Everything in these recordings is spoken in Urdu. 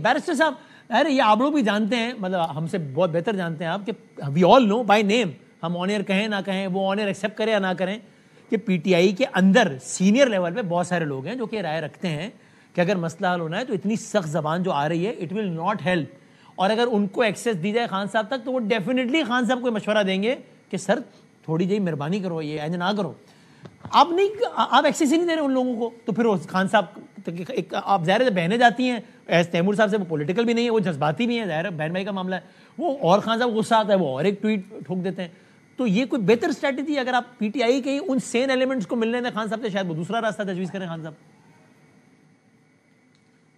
بیرسٹر صاحب ارے یہ آپ لوگ بھی جانتے ہیں, مطلب ہم سے بہت بہتر جانتے ہیں آپ, کہ وی آل نو بائی نیم, ہم آن ایئر کہیں نہ کہیں, وہ آن ایئر ایکسیپٹ کریں یا نہ کریں, کہ پی ٹی آئی کے اندر سینئر لیول پہ بہت سارے لوگ ہیں جو کہ رائے رکھتے ہیں کہ اگر مسئلہ حل ہونا ہے تو اتنی سخت زبان جو آ رہی ہے اٹ ول ناٹ ہیلپ, اور اگر ان کو ایکسیس دی جائے خان صاحب تک تو وہ ڈیفینیٹلی خان صاحب کو مشورہ دیں گے کہ سر تھوڑی جی مہربانی کرو, یہ ایسے نہ کرو. آپ ایکسیس ہی نہیں دے رہے ان لوگوں کو, تو پھر خان صاحب آپ ظاہر ہے بہنیں جاتی ہیں, ایس تیمور صاحب سے وہ پولیٹیکل بھی نہیں ہے, وہ جذباتی بھی ہیں, ظاہر ہے بہن بھائی کا معاملہ ہے, وہ اور خان صاحب غصہ آتا ہے وہ اور ایک ٹویٹ ٹھوک دیتے ہیں. تو یہ کوئی بہتر اسٹریٹجی اگر آپ پی ٹی آئی کے ان سین ایلیمنٹس کو ملنے دیں خان صاحب سے, شاید وہ دوسرا راستہ تجویز کریں خان صاحب.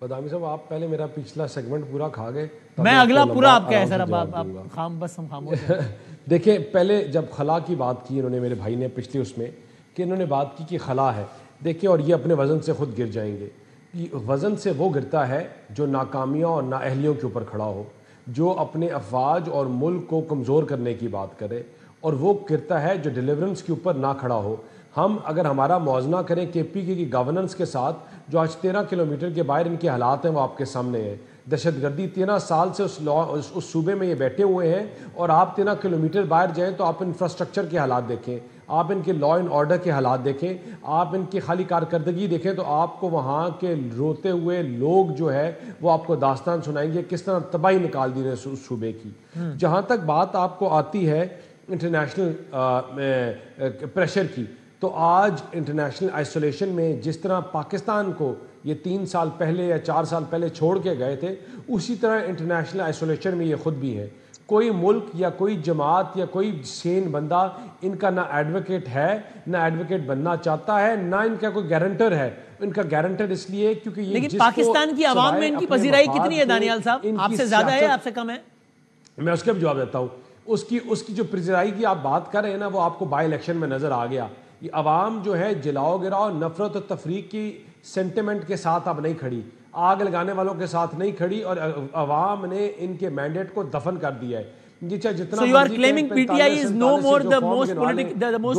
بدامی صاحب آپ پہلے میرا پچھلا سیگمنٹ پورا کھا گئے, میں اگلا پورا آپ کا ہے سر, اب آپ بس ہم خاموش ہیں. دیکھیں پہلے جب خلا کی بات کی انہوں نے, میرے بھائی نے پچھلے اس میں, کہ انہوں نے بات کی کہ خلا ہے, دیکھیں اور یہ اپنے وزن سے خود گر جائیں گے. وزن سے وہ گرتا ہے جو ناکامیوں اور نااہلیوں کے اوپر کھڑا ہو, جو اپنے افواج اور ملک کو کمزور کرنے کی بات کرے, اور وہ گرتا ہے جو ڈیلیورنس کے اوپر نہ کھڑا ہو. ہم اگر ہمارا موازنہ کریں کے پی کی گورننس کے ساتھ, جو آج 13 کلومیٹر کے باہر ان کے حالات ہیں وہ آپ کے سامنے ہیں. دہشت گردی 13 سال سے اس صوبے میں یہ بیٹھے ہوئے ہیں, اور آپ 13 کلومیٹر باہر جائیں تو آپ انفراسٹرکچر کے حالات دیکھیں, آپ ان کے لا اینڈ آرڈر کے حالات دیکھیں, آپ ان کی خالی کارکردگی دیکھیں, تو آپ کو وہاں کے روتے ہوئے لوگ جو ہے وہ آپ کو داستان سنائیں گے کس طرح تباہی نکال دی رہے اس صوبے کی. جہاں تک بات آپ کو آتی ہے انٹرنیشنل پریشر کی, تو آج انٹرنیشنل آئسولیشن میں جس طرح پاکستان کو یہ 3 سال پہلے یا 4 سال پہلے چھوڑ کے گئے تھے, اسی طرح انٹرنیشنل آئسولیشن میں یہ خود بھی ہے. کوئی ملک یا کوئی جماعت یا کوئی سین بندہ ان کا نہ ایڈوکیٹ ہے, نہ ایڈوکیٹ بننا چاہتا ہے, نہ ان کا کوئی گارنٹر ہے. ان کا گارنٹر اس لیے کیونکہ یہ, لیکن پاکستان کی عوام میں ان کی پذیرائی کتنی ہے دانیال صاحب, آپ سے زیادہ ہے آپ سے کم ہے؟ میں اس کا بھی جواب دیتا ہوں. اس کی جو پذیرائی کی آپ بات کر رہے ہیں نا, وہ آپ کو بائی الیکشن میں نظر آ گیا. یہ عوام جو ہے جلاؤ گراؤ نفرت و تفریق کی سینٹیمنٹ کے ساتھ اب نہیں کھڑی, آگ لگانے والوں کے ساتھ نہیں کھڑی, اور عوام نے ان کے مینڈیٹ کو دفن کر دیا ہے. So you are claiming PTI is no more the most political, the most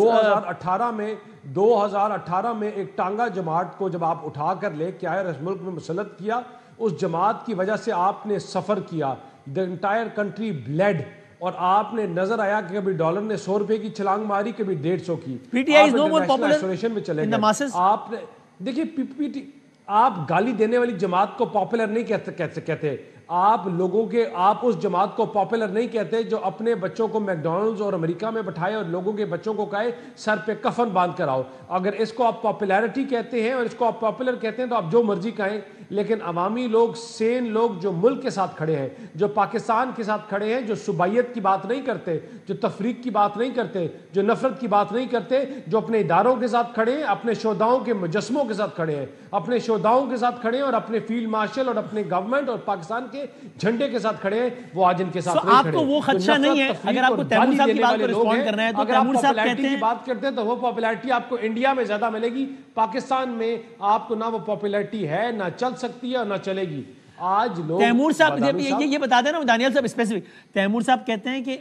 2018 میں ایک ٹانگا جماعت کو جب آپ اٹھا کر لے کے آئے اور اس ملک میں مسلط کیا, اس جماعت کی وجہ سے آپ نے سفر کیا, the entire country bled, اور آپ نے نظر آیا کہ کبھی ڈالر نے 100 روپے کی چھلانگ ماری, کبھی 150 کی. PTI is no more popular میں چلے in the masses. آپ نے دیکھیے آپ گالی دینے والی جماعت کو پاپولر نہیں کہتے, آپ لوگوں کے, آپ اس جماعت کو پاپولر نہیں کہتے جو اپنے بچوں کو میکڈونلڈز اور امریکہ میں بٹھائے اور لوگوں کے بچوں کو کہے سر پہ کفن باندھ کر آؤ. اگر اس کو آپ پاپولیرٹی کہتے ہیں اور اس کو آپ پاپولر کہتے ہیں تو آپ جو مرضی کہیں, لیکن عوامی لوگ, سین لوگ جو ملک کے ساتھ کھڑے ہیں, جو پاکستان کے ساتھ کھڑے ہیں, جو صوبائیت کی بات نہیں کرتے, جو تفریق کی بات نہیں کرتے, جو نفرت کی بات نہیں کرتے, جو اپنے اداروں کے ساتھ کھڑے ہیں, اپنے شہداؤں کے مجسموں کے ساتھ کھڑے ہیں, اپنے شہداؤں کے ساتھ کھڑے ہیں, اور اپنے فیلڈ مارشل اور اپنے گورنمنٹ اور پاکستان کے جھنڈے کے ساتھ کھڑے ہیں, وہ آج ان کے ساتھ نہیں کھڑے. آپ کو وہ خدشہ نہیں ہے اگر آپ کو تیمور صاحب کی بات کو رسپونڈ کرنا ہے تو تیمور صاحب کہتے ہیں, بات کرتے ہیں تو وہ پاپولیرٹی آپ کو انڈیا میں زیادہ ملے گی, پاکستان میں آپ کو نہ وہ پاپولیرٹی ہے, نہ چل سکتی ہے اور نہ چلے گی. آج لوگ تیمور صاحب یہ بتا دیں نا دانیال صاحب اسپیسیفک, تیمور صاحب کہتے ہیں کہ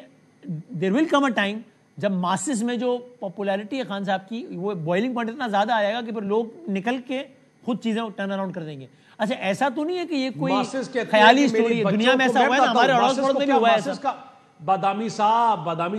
دیر ول کم اے ٹائم جب ماسز میں جو پاپولیرٹی ہے خان صاحب کی, وہ بوائلنگ پوائنٹ اتنا زیادہ آئے گا کہ پھر لوگ نکل کے خود چیزیں ٹرن اراؤنڈ کر دیں گے. اچھا ایسا تو نہیں ہے کہ یہ کوئی خیالی سٹوری ہے, دنیا میں ایسا ہوا ہے نا, ہمارے اڑوس پڑوس میں بھی ہوا ہے ایسا. بادامی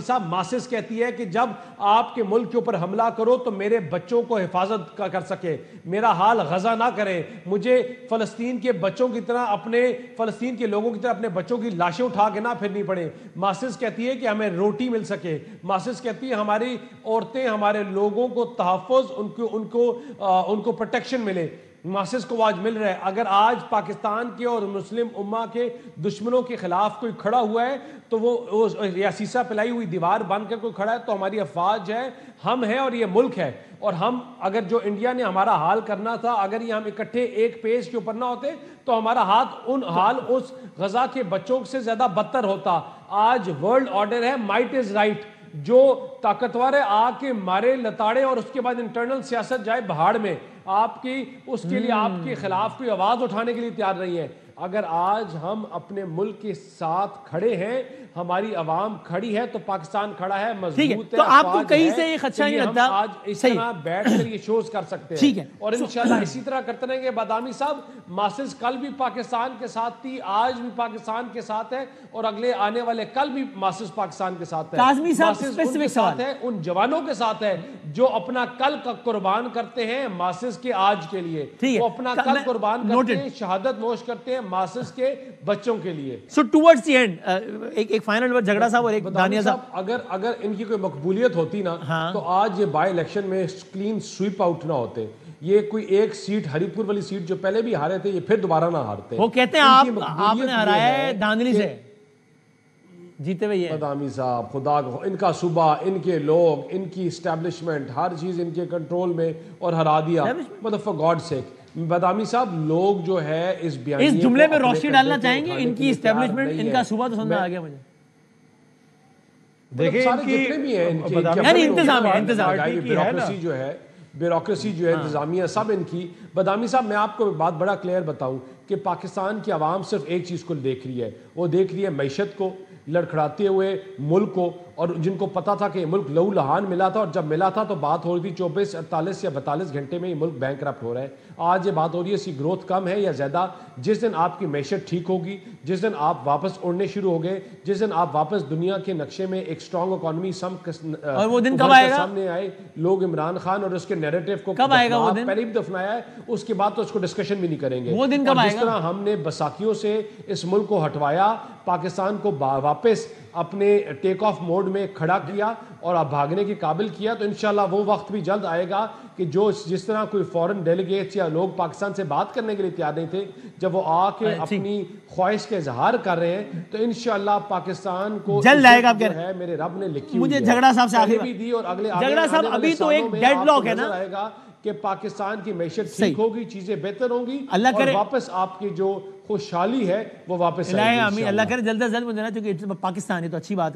صاحب ماسس کہتی ہے کہ جب آپ کے ملک کے اوپر حملہ کرو تو میرے بچوں کو حفاظت کر سکے, میرا حال غزہ نہ کریں, مجھے فلسطین کے بچوں کی طرح, اپنے فلسطین کے لوگوں کی طرح اپنے بچوں کی لاشیں اٹھا کے نہ پھرنی پڑے. ماسس کہتی ہے کہ ہمیں روٹی مل سکے, ماسس کہتی ہے ہماری عورتیں, ہمارے لوگوں کو تحفظ, ان کو پروٹیکشن ملے. ماسس کو آج مل رہا ہے. اگر آج پاکستان کے اور مسلم امہ کے دشمنوں کے خلاف کوئی کھڑا ہوا ہے تو وہ یا سیسا پلائی ہوئی دیوار بن کر کوئی کھڑا ہے, تو ہماری افواج ہے, ہم ہیں, اور یہ ملک ہے. اور ہم اگر جو انڈیا نے ہمارا حال کرنا تھا, اگر یہ ہم اکٹھے ایک پیج کے اوپر نہ ہوتے تو ہمارا حال اس غزہ کے بچوں سے زیادہ بدتر ہوتا. آج ورلڈ آرڈر ہے مائٹ از رائٹ, جو طاقتور ہے آ کے مارے لتاڑے, اور اس کے بعد انٹرنل سیاست جائے بہاڑ میں. آپ کی اس کے لیے آپ کے خلاف کوئی آواز اٹھانے کے لیے تیار نہیں ہے. اگر آج ہم اپنے ملک کے ساتھ کھڑے ہیں، ہماری عوام کھڑی ہے، تو پاکستان کھڑا ہے، مضبوط ہے، تو آپ کو افواج کہیں ہے، سے یہ خدشہ تو نہیں ہم لگتا؟ آج اس طرح بیٹھ کر یہ شوز کر سکتے ٹھیک ہے ہیں، اور انشاءاللہ اسی طرح کرتے رہیں گے۔ بادامی صاحب، ماسز کل بھی پاکستان کے ساتھ تھی، آج بھی پاکستان کے ساتھ ہے، اور اگلے آنے والے کل بھی ماسز پاکستان کے ساتھ ہے۔ کاظمی صاحب ماسز ان کے اسپیسیفک ساتھ سوال ہے، ان جوانوں کے ساتھ ہے جو اپنا کل کا قربان کرتے ہیں ماسز کے آج کے لیے، وہ اپنا کل قربان کرتے ہیں، شہادت نوش کرتے ہیں ماسز کے بچوں کے لیے۔ سو ٹورڈز دی اینڈ ایک فائنل ورڈ جھگڑا صاحب اور ایک دانیہ صاحب، اگر ان کی کوئی مقبولیت ہوتی نا تو آج یہ بائی الیکشن میں کلین سویپ آؤٹ نہ ہوتے، یہ کوئی ایک سیٹ ہری پور والی سیٹ جو پہلے بھی ہارے تھے یہ پھر دوبارہ نہ ہارتے۔ وہ کہتے ہیں آپ نے ہرایا ہے دھاندلی سے، جیتے ہوئے یہ بادامی صاحب، خدا کو ان کا صوبہ، ان کے لوگ، ان کی اسٹیبلشمنٹ، ہر چیز ان کے کنٹرول میں، اور ہرا دیا، مطلب فار گاڈ سیک۔ بادامی صاحب، لوگ جو ہے اس بیانیے اس جملے میں روشنی ڈالنا چاہیں گے، ان کی اسٹیبلشمنٹ، ان کا صوبہ تو سمجھ آ گیا مجھے، دیکھیں جتنے بھی ہیں یعنی انتظام بیوروکریسی جو ہے انتظامیہ سب ان کی۔ بادامی صاحب، میں آپ کو بات بڑا کلیئر بتاؤں کہ پاکستان کی عوام صرف ایک چیز کو دیکھ رہی ہے، وہ دیکھ رہی ہے معیشت کو، لڑکھڑاتے ہوئے ملک کو، اور جن کو پتا تھا کہ یہ ملک لہو لہان ملا تھا، اور جب ملا تھا تو بات ہو رہی تھی 24 48 یا 42 گھنٹے میں یہ ملک بینک کرپٹ ہو رہا ہے۔ آج یہ بات ہو رہی ہے اس کی گروتھ کم ہے یا زیادہ، جس دن آپ کی معیشت ٹھیک ہوگی، جس دن آپ واپس اڑنے شروع ہو گئے، جس دن آپ واپس دنیا کے نقشے میں ایک اسٹرانگ اکانومی اور وہ دن کب آئے گا؟ سامنے آئے، لوگ عمران خان اور اس کے نیریٹو کو کب آئے گا وہ دن؟ پہلے بھی دفنایا ہے، اس کے بعد تو اس کو ڈسکشن بھی نہیں کریں گے۔ وہ دن کب آئے گا؟ جس طرح ہم نے بساکیوں سے اس ملک کو ہٹوایا، پاکستان کو واپس اپنے ٹیک آف موڈ میں کھڑا کیا اور اب بھاگنے کے قابل کیا، تو انشاءاللہ وہ وقت بھی جلد آئے گا کہ جس طرح کوئی فورن ڈیلیگیٹس یا لوگ پاکستان سے بات کرنے کے لیے تیار نہیں تھے، جب وہ آ کے اپنی خواہش کے اظہار کر رہے ہیں، تو انشاءاللہ پاکستان کو جلد آئے گا۔ جو ہے میرے رب نے لکھی مجھے جھگڑا صاحب سے آخری بھی دی، اور اگلے جھگڑا صاحب ابھی تو ایک ڈیڈ لاک ہے نا آئے گا کہ پاکستان کی معیشت ٹھیک ہوگی، چیزیں بہتر ہوں گی، اللہ کرے واپس آپ کی جو خوشحالی ہے وہ واپس آئے گی۔ اللہ کرے جلد از جلد مجھے نا، چونکہ پاکستان ہے تو اچھی بات ہے۔